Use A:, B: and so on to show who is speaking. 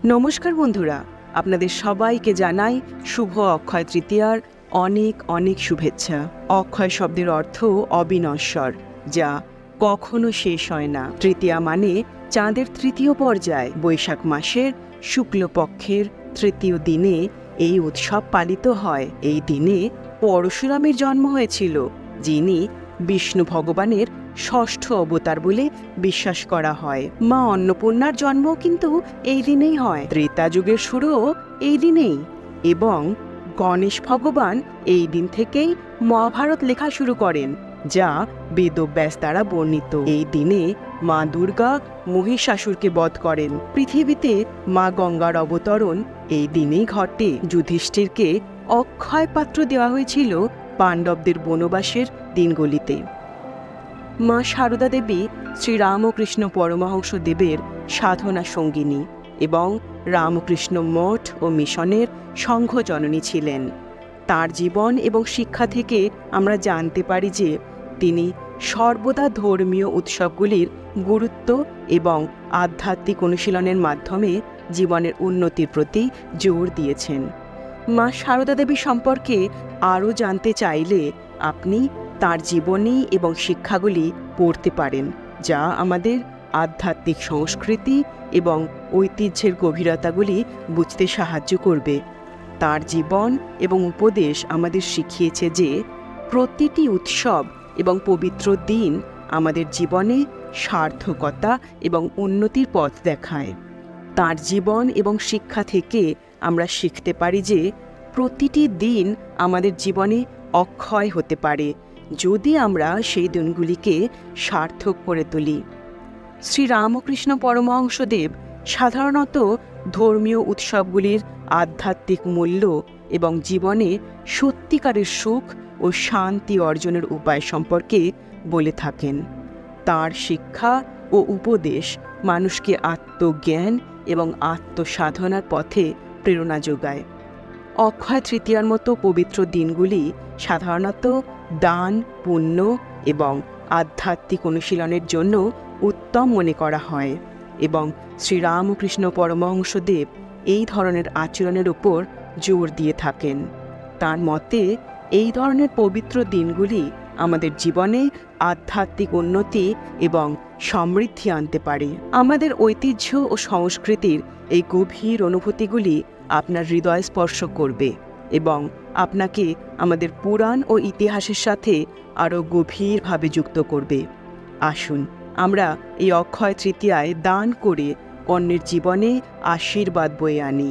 A: নমস্কার বন্ধুরা, আপনাদের সবাইকে জানাই শুভ অক্ষয় তৃতীয়ার অনেক অনেক শুভেচ্ছা। অক্ষয় শব্দের অর্থ অবিনশ্বর, যা কখনো শেষ হয় না। তৃতীয়া মানে চাঁদের তৃতীয় পর্যায়। বৈশাখ মাসের শুক্লপক্ষের তৃতীয় দিনে এই উৎসব পালিত হয়। এই দিনে পরশুরামের জন্ম হয়েছিল, যিনি বিষ্ণু ভগবানের ষষ্ঠ অবতার বলে বিশ্বাস করা হয়। মা অন্নপূর্ণার জন্মও কিন্তু এই দিনেই হয়। ত্রেতা যুগের শুরুও এই দিনেই, এবং গণেশ ভগবান এই দিন থেকেই মহাভারত লেখা শুরু করেন, যা বেদব্যাস দ্বারা বর্ণিত। এই দিনে মা দুর্গা মহিষাসুরকে বধ করেন। পৃথিবীতে মা গঙ্গার অবতরণ এই দিনেই ঘটে। যুধিষ্ঠিরকে অক্ষয় পাত্র দেওয়া হয়েছিল পাণ্ডবদের বনবাসের দিনগুলিতে। মা সারদা দেবী শ্রীরামকৃষ্ণ পরমহংস দেবের সাধনা সঙ্গিনী এবং রামকৃষ্ণ মঠ ও মিশনের সংঘজননী ছিলেন। তার জীবন এবং শিক্ষা থেকে আমরা জানতে পারি যে তিনি সর্বদা ধর্মীয় উৎসবগুলির গুরুত্ব এবং আধ্যাত্মিক অনুশীলনের মাধ্যমে জীবনের উন্নতির প্রতি জোর দিয়েছেন। মা সারদা দেবী সম্পর্কে আরও জানতে চাইলে আপনি তার জীবনী এবং শিক্ষাগুলি পড়তে পারেন, যা আমাদের আধ্যাত্মিক সংস্কৃতি এবং ঐতিহ্যের গভীরতাগুলি বুঝতে সাহায্য করবে। তার জীবন এবং উপদেশ আমাদের শিখিয়েছে যে প্রতিটি উৎসব এবং পবিত্র দিন আমাদের জীবনে সার্থকতা এবং উন্নতির পথ দেখায়। তার জীবন এবং শিক্ষা থেকে আমরা শিখতে পারি যে প্রতিটি দিন আমাদের জীবনে অক্ষয় হতে পারে, যদি আমরা সেই দিনগুলিকে সার্থক করে তুলি। শ্রীরামকৃষ্ণ পরমহংসদেব সাধারণত ধর্মীয় উৎসবগুলির আধ্যাত্মিক মূল্য এবং জীবনে সত্যিকারের সুখ ও শান্তি অর্জনের উপায় সম্পর্কে বলে থাকেন। তার শিক্ষা ও উপদেশ মানুষকে আত্মজ্ঞান এবং আত্মসাধনার পথে প্রেরণা যোগায়। অক্ষয় তৃতীয়ার মতো পবিত্র দিনগুলি সাধারণত দান, পুণ্য এবং আধ্যাত্মিক অনুশীলনের জন্য উত্তম মনে করা হয়, এবং শ্রীরামকৃষ্ণ পরমহংসদেব এই ধরনের আচরণের উপর জোর দিয়ে থাকেন। তার মতে এই ধরনের পবিত্র দিনগুলি আমাদের জীবনে আধ্যাত্মিক উন্নতি এবং সমৃদ্ধি আনতে পারে। আমাদের ঐতিহ্য ও সংস্কৃতির এই গভীর অনুভূতিগুলি আপনার হৃদয় স্পর্শ করবে এবং আপনাকে আমাদের পুরাণ ও ইতিহাসের সাথে আরও গভীরভাবে যুক্ত করবে। আসুন আমরা এই অক্ষয় তৃতীয়ায় দান করে অন্যের জীবনে আশীর্বাদ বয়ে আনি।